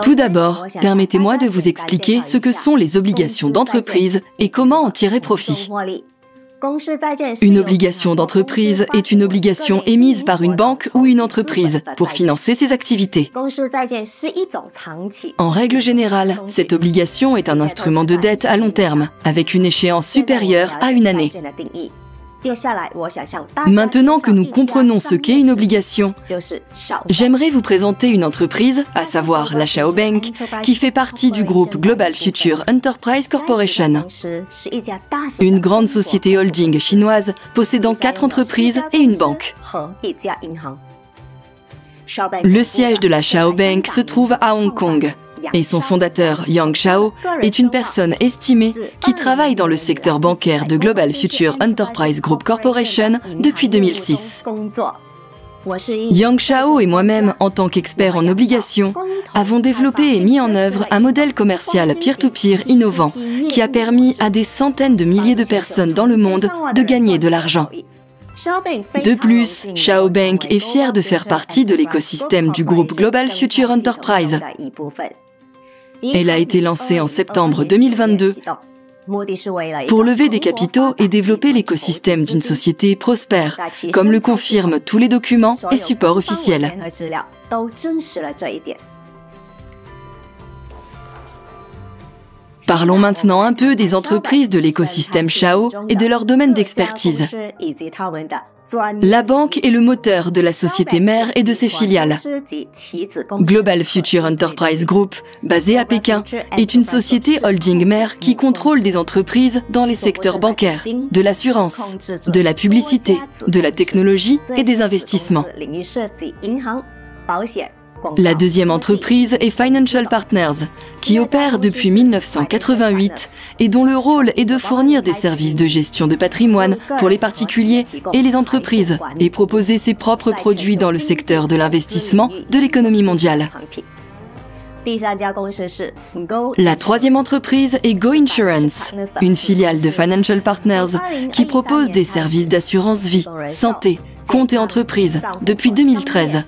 Tout d'abord, permettez-moi de vous expliquer ce que sont les obligations d'entreprise et comment en tirer profit. Une obligation d'entreprise est une obligation émise par une banque ou une entreprise pour financer ses activités. En règle générale, cette obligation est un instrument de dette à long terme, avec une échéance supérieure à une année. Maintenant que nous comprenons ce qu'est une obligation, j'aimerais vous présenter une entreprise, à savoir la Shao Bank, qui fait partie du groupe Global Future Enterprise Corporation, une grande société holding chinoise possédant 4 entreprises et une banque. Le siège de la Shao Bank se trouve à Hong Kong. Et son fondateur, Yang Shao, est une personne estimée qui travaille dans le secteur bancaire de Global Future Enterprise Group Corporation depuis 2006. Yang Shao et moi-même, en tant qu'experts en obligations, avons développé et mis en œuvre un modèle commercial peer-to-peer innovant qui a permis à des centaines de milliers de personnes dans le monde de gagner de l'argent. De plus, Shao Bank est fière de faire partie de l'écosystème du groupe Global Future Enterprise. Elle a été lancée en septembre 2022 pour lever des capitaux et développer l'écosystème d'une société prospère, comme le confirment tous les documents et supports officiels. Parlons maintenant un peu des entreprises de l'écosystème Shao et de leur domaine d'expertise. La banque est le moteur de la société mère et de ses filiales. Global Future Enterprise Group, basée à Pékin, est une société holding mère qui contrôle des entreprises dans les secteurs bancaires, de l'assurance, de la publicité, de la technologie et des investissements. La deuxième entreprise est Financial Partners, qui opère depuis 1988 et dont le rôle est de fournir des services de gestion de patrimoine pour les particuliers et les entreprises et proposer ses propres produits dans le secteur de l'investissement de l'économie mondiale. La troisième entreprise est Go Insurance, une filiale de Financial Partners qui propose des services d'assurance vie, santé, compte et entreprise depuis 2013.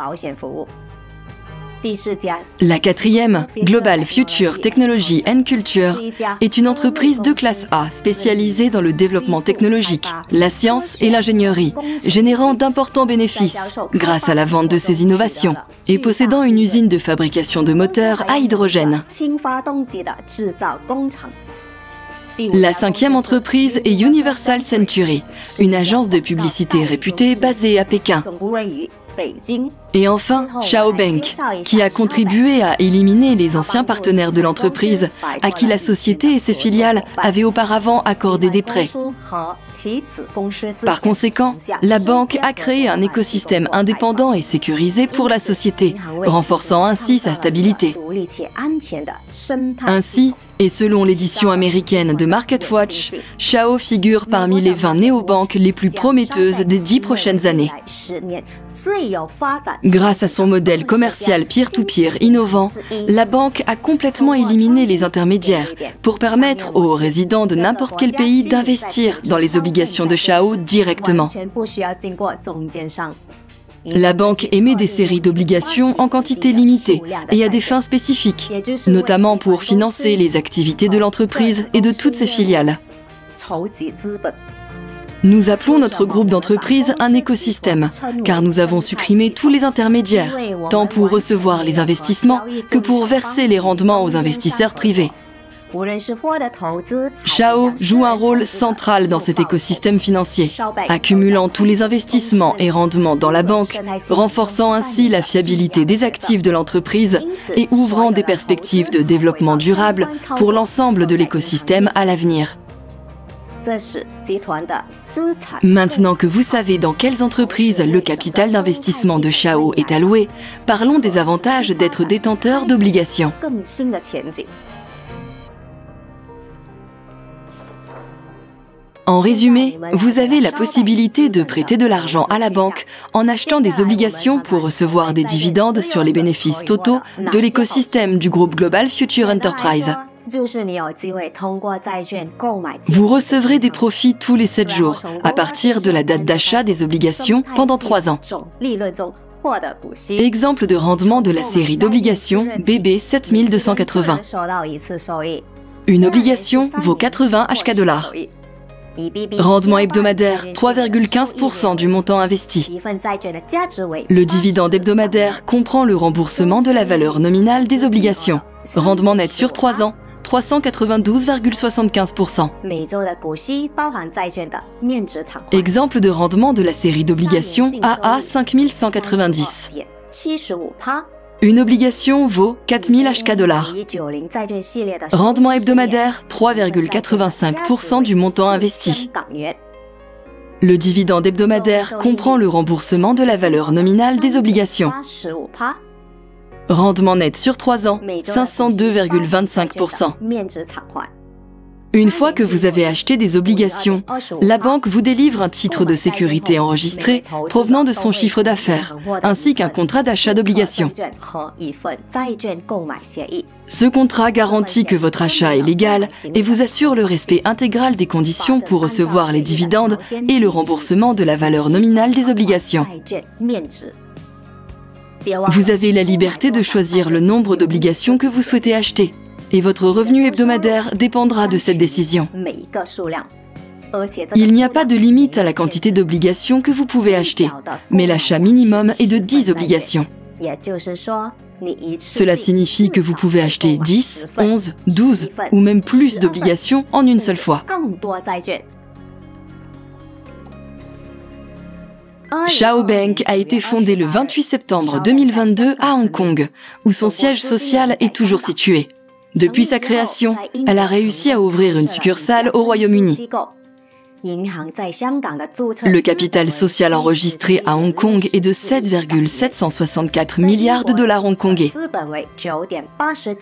La quatrième, Global Future Technology and Culture, est une entreprise de classe A spécialisée dans le développement technologique, la science et l'ingénierie, générant d'importants bénéfices grâce à la vente de ses innovations et possédant une usine de fabrication de moteurs à hydrogène. La cinquième entreprise est Universal Century, une agence de publicité réputée basée à Pékin. Et enfin, Shao Bank, qui a contribué à éliminer les anciens partenaires de l'entreprise à qui la société et ses filiales avaient auparavant accordé des prêts. Par conséquent, la banque a créé un écosystème indépendant et sécurisé pour la société, renforçant ainsi sa stabilité. Ainsi, et selon l'édition américaine de MarketWatch, Shao figure parmi les 20 néobanques les plus prometteuses des 10 prochaines années. Grâce à son modèle commercial peer-to-peer innovant, la banque a complètement éliminé les intermédiaires pour permettre aux résidents de n'importe quel pays d'investir dans les obligations de Shao directement. La banque émet des séries d'obligations en quantité limitée et à des fins spécifiques, notamment pour financer les activités de l'entreprise et de toutes ses filiales. Nous appelons notre groupe d'entreprises un écosystème, car nous avons supprimé tous les intermédiaires, tant pour recevoir les investissements que pour verser les rendements aux investisseurs privés. Shao joue un rôle central dans cet écosystème financier, accumulant tous les investissements et rendements dans la banque, renforçant ainsi la fiabilité des actifs de l'entreprise et ouvrant des perspectives de développement durable pour l'ensemble de l'écosystème à l'avenir. Maintenant que vous savez dans quelles entreprises le capital d'investissement de Shao est alloué, parlons des avantages d'être détenteur d'obligations. En résumé, vous avez la possibilité de prêter de l'argent à la banque en achetant des obligations pour recevoir des dividendes sur les bénéfices totaux de l'écosystème du groupe Global Future Enterprise. Vous recevrez des profits tous les 7 jours, à partir de la date d'achat des obligations pendant 3 ans. Exemple de rendement de la série d'obligations BB 7280. Une obligation vaut 80 HK$. Rendement hebdomadaire 3,15% du montant investi. Le dividende hebdomadaire comprend le remboursement de la valeur nominale des obligations. Rendement net sur 3 ans 392,75%. Exemple de rendement de la série d'obligations AA 5190. Une obligation vaut 4000 HK$. Rendement hebdomadaire 3,85% du montant investi. Le dividende hebdomadaire comprend le remboursement de la valeur nominale des obligations. Rendement net sur 3 ans 502,25%. Une fois que vous avez acheté des obligations, la banque vous délivre un titre de sécurité enregistré provenant de son chiffre d'affaires, ainsi qu'un contrat d'achat d'obligations. Ce contrat garantit que votre achat est légal et vous assure le respect intégral des conditions pour recevoir les dividendes et le remboursement de la valeur nominale des obligations. Vous avez la liberté de choisir le nombre d'obligations que vous souhaitez acheter. Et votre revenu hebdomadaire dépendra de cette décision. Il n'y a pas de limite à la quantité d'obligations que vous pouvez acheter, mais l'achat minimum est de 10 obligations. Cela signifie que vous pouvez acheter 10, 11, 12 ou même plus d'obligations en une seule fois. Chao Bank a été fondée le 28 septembre 2022 à Hong Kong, où son siège social est toujours situé. Depuis sa création, elle a réussi à ouvrir une succursale au Royaume-Uni. Le capital social enregistré à Hong Kong est de 7,764 milliards de dollars hongkongais.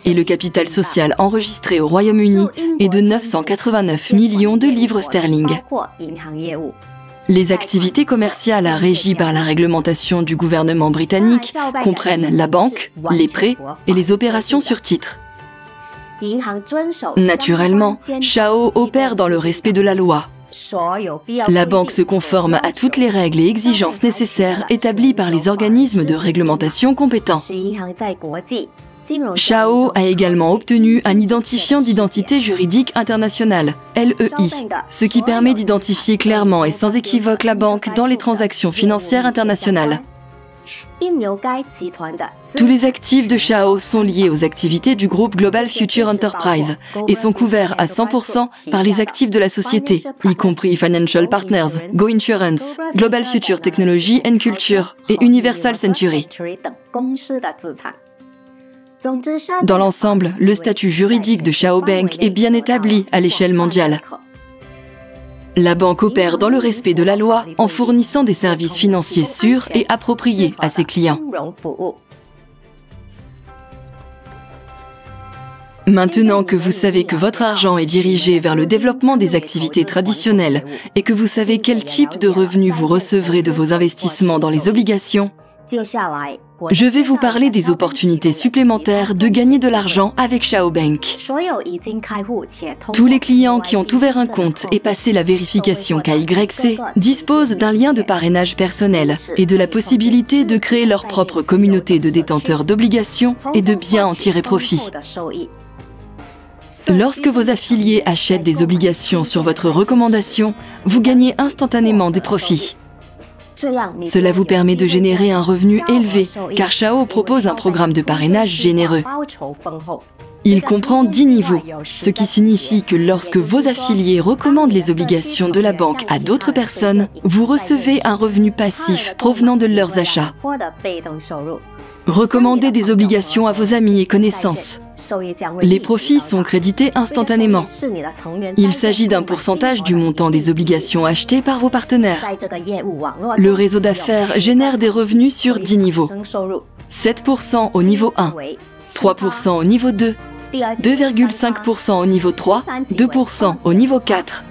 Et le capital social enregistré au Royaume-Uni est de 989 millions de livres sterling. Les activités commerciales régies par la réglementation du gouvernement britannique comprennent la banque, les prêts et les opérations sur titre. Naturellement, Chao opère dans le respect de la loi. La banque se conforme à toutes les règles et exigences nécessaires établies par les organismes de réglementation compétents. Chao a également obtenu un identifiant d'identité juridique international, LEI, ce qui permet d'identifier clairement et sans équivoque la banque dans les transactions financières internationales. Tous les actifs de Chao sont liés aux activités du groupe Global Future Enterprise et sont couverts à 100% par les actifs de la société, y compris Financial Partners, Go Insurance, Global Future Technology and Culture et Universal Century. Dans l'ensemble, le statut juridique de Chao Bank est bien établi à l'échelle mondiale. La banque opère dans le respect de la loi en fournissant des services financiers sûrs et appropriés à ses clients. Maintenant que vous savez que votre argent est dirigé vers le développement des activités traditionnelles et que vous savez quel type de revenus vous recevrez de vos investissements dans les obligations, je vais vous parler des opportunités supplémentaires de gagner de l'argent avec Chao Bank. Tous les clients qui ont ouvert un compte et passé la vérification KYC disposent d'un lien de parrainage personnel et de la possibilité de créer leur propre communauté de détenteurs d'obligations et de bien en tirer profit. Lorsque vos affiliés achètent des obligations sur votre recommandation, vous gagnez instantanément des profits. Cela vous permet de générer un revenu élevé, car Chao propose un programme de parrainage généreux. Il comprend 10 niveaux, ce qui signifie que lorsque vos affiliés recommandent les obligations de la banque à d'autres personnes, vous recevez un revenu passif provenant de leurs achats. Recommandez des obligations à vos amis et connaissances. Les profits sont crédités instantanément. Il s'agit d'un pourcentage du montant des obligations achetées par vos partenaires. Le réseau d'affaires génère des revenus sur 10 niveaux. 7% au niveau 1, 3% au niveau 2, 2,5% au niveau 3, 2% au niveau 4,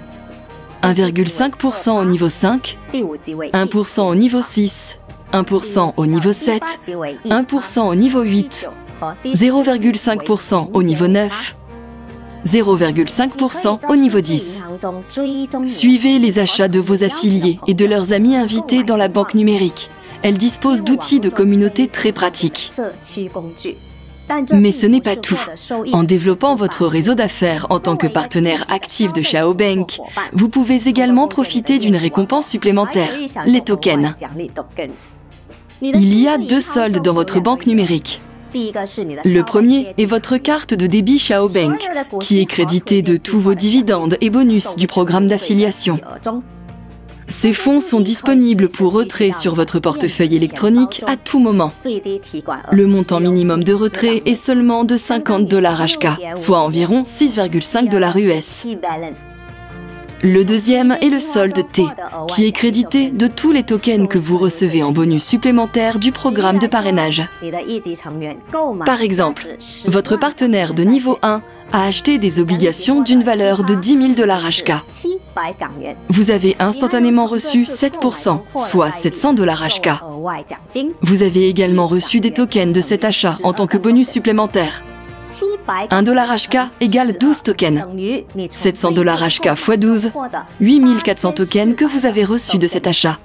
1,5% au niveau 5, 1% au niveau 6, 1% au niveau 7, 1% au niveau 8, 0,5% au niveau 9, 0,5% au niveau 10. Suivez les achats de vos affiliés et de leurs amis invités dans la banque numérique. elle dispose d'outils de communauté très pratiques. Mais ce n'est pas tout. En développant votre réseau d'affaires en tant que partenaire actif de Xiaobank, vous pouvez également profiter d'une récompense supplémentaire, les tokens. Il y a 2 soldes dans votre banque numérique. Le premier est votre carte de débit Xiaobank, qui est créditée de tous vos dividendes et bonus du programme d'affiliation. Ces fonds sont disponibles pour retrait sur votre portefeuille électronique à tout moment. Le montant minimum de retrait est seulement de $50 HK, soit environ 6,5 $ US. Le deuxième est le solde T, qui est crédité de tous les tokens que vous recevez en bonus supplémentaire du programme de parrainage. Par exemple, votre partenaire de niveau 1 a acheté des obligations d'une valeur de 10 000 $ HK. Vous avez instantanément reçu 7%, soit 700 $ HK. Vous avez également reçu des tokens de cet achat en tant que bonus supplémentaire. 1 $ HK égale 12 tokens. 700 $ HK x 12, 8400 tokens que vous avez reçus de cet achat.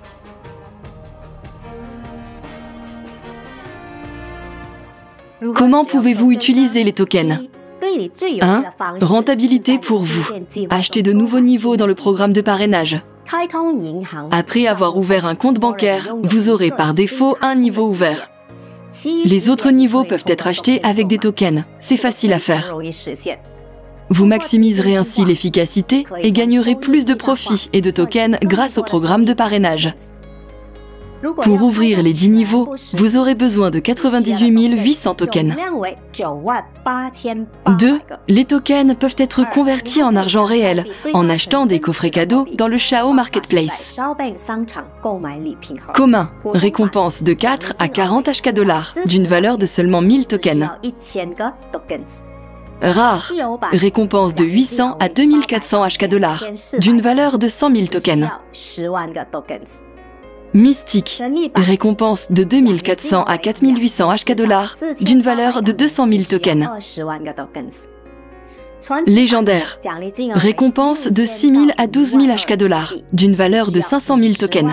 Comment pouvez-vous utiliser les tokens? 1. Rentabilité pour vous. Achetez de nouveaux niveaux dans le programme de parrainage. Après avoir ouvert un compte bancaire, vous aurez par défaut un niveau ouvert. Les autres niveaux peuvent être achetés avec des tokens. C'est facile à faire. Vous maximiserez ainsi l'efficacité et gagnerez plus de profits et de tokens grâce au programme de parrainage. Pour ouvrir les 10 niveaux, vous aurez besoin de 98 800 tokens. 2. Les tokens peuvent être convertis en argent réel en achetant des coffrets cadeaux dans le Xiao Marketplace. Commun, récompense de 4 à 40 HK dollars d'une valeur de seulement 1000 tokens. Rare, récompense de 800 à 2400 HK dollars d'une valeur de 100 000 tokens. Mystique, récompense de 2400 à 4800 HK dollars d'une valeur de 200 000 tokens. Légendaire, récompense de 6 000 à 12 000 HK dollars d'une valeur de 500 000 tokens.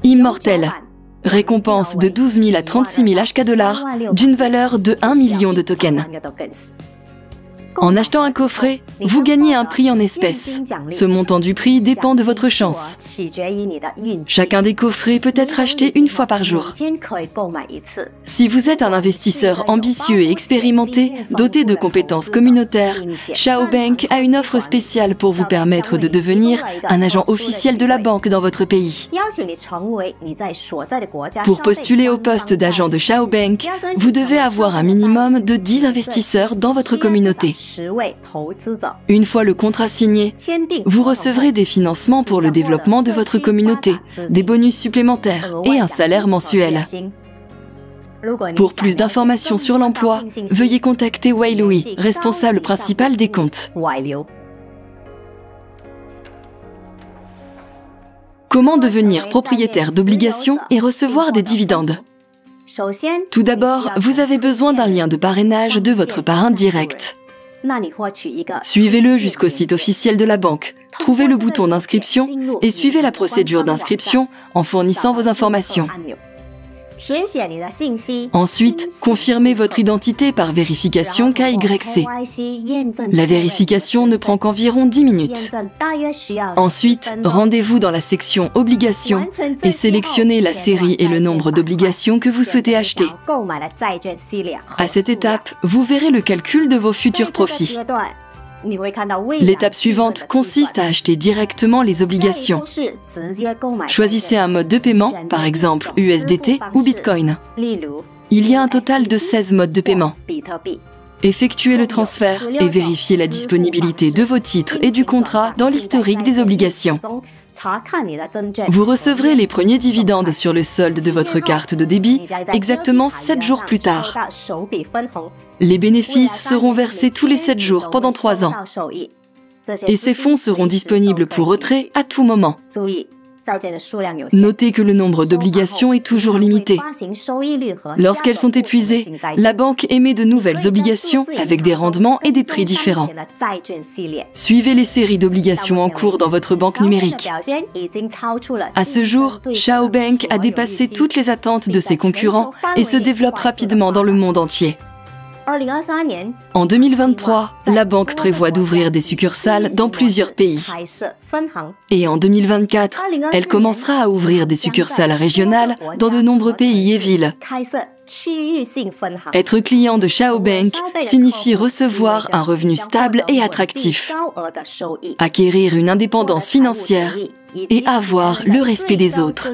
Immortel, récompense de 12 000 à 36 000 HK dollars d'une valeur de 1 million de tokens. En achetant un coffret, vous gagnez un prix en espèces. Ce montant du prix dépend de votre chance. Chacun des coffrets peut être acheté une fois par jour. Si vous êtes un investisseur ambitieux et expérimenté, doté de compétences communautaires, Xiaobank a une offre spéciale pour vous permettre de devenir un agent officiel de la banque dans votre pays. Pour postuler au poste d'agent de Xiaobank, vous devez avoir un minimum de 10 investisseurs dans votre communauté. Une fois le contrat signé, vous recevrez des financements pour le développement de votre communauté, des bonus supplémentaires et un salaire mensuel. Pour plus d'informations sur l'emploi, veuillez contacter Wei Louis, responsable principal des comptes. Comment devenir propriétaire d'obligations et recevoir des dividendes? Tout d'abord, vous avez besoin d'un lien de parrainage de votre parrain direct. Suivez-le jusqu'au site officiel de la banque, trouvez le bouton d'inscription et suivez la procédure d'inscription en fournissant vos informations. Ensuite, confirmez votre identité par vérification KYC. La vérification ne prend qu'environ 10 minutes. Ensuite, rendez-vous dans la section Obligations et sélectionnez la série et le nombre d'obligations que vous souhaitez acheter. À cette étape, vous verrez le calcul de vos futurs profits. L'étape suivante consiste à acheter directement les obligations. Choisissez un mode de paiement, par exemple USDT ou Bitcoin. Il y a un total de 16 modes de paiement. Effectuez le transfert et vérifiez la disponibilité de vos titres et du contrat dans l'historique des obligations. Vous recevrez les premiers dividendes sur le solde de votre carte de débit exactement 7 jours plus tard. Les bénéfices seront versés tous les 7 jours pendant 3 ans. Et ces fonds seront disponibles pour retrait à tout moment. Notez que le nombre d'obligations est toujours limité. Lorsqu'elles sont épuisées, la banque émet de nouvelles obligations avec des rendements et des prix différents. Suivez les séries d'obligations en cours dans votre banque numérique. À ce jour, Chao Bank a dépassé toutes les attentes de ses concurrents et se développe rapidement dans le monde entier. En 2023, la banque prévoit d'ouvrir des succursales dans plusieurs pays. Et en 2024, elle commencera à ouvrir des succursales régionales dans de nombreux pays et villes. Être client de Chao Bank signifie recevoir un revenu stable et attractif, acquérir une indépendance financière et avoir le respect des autres.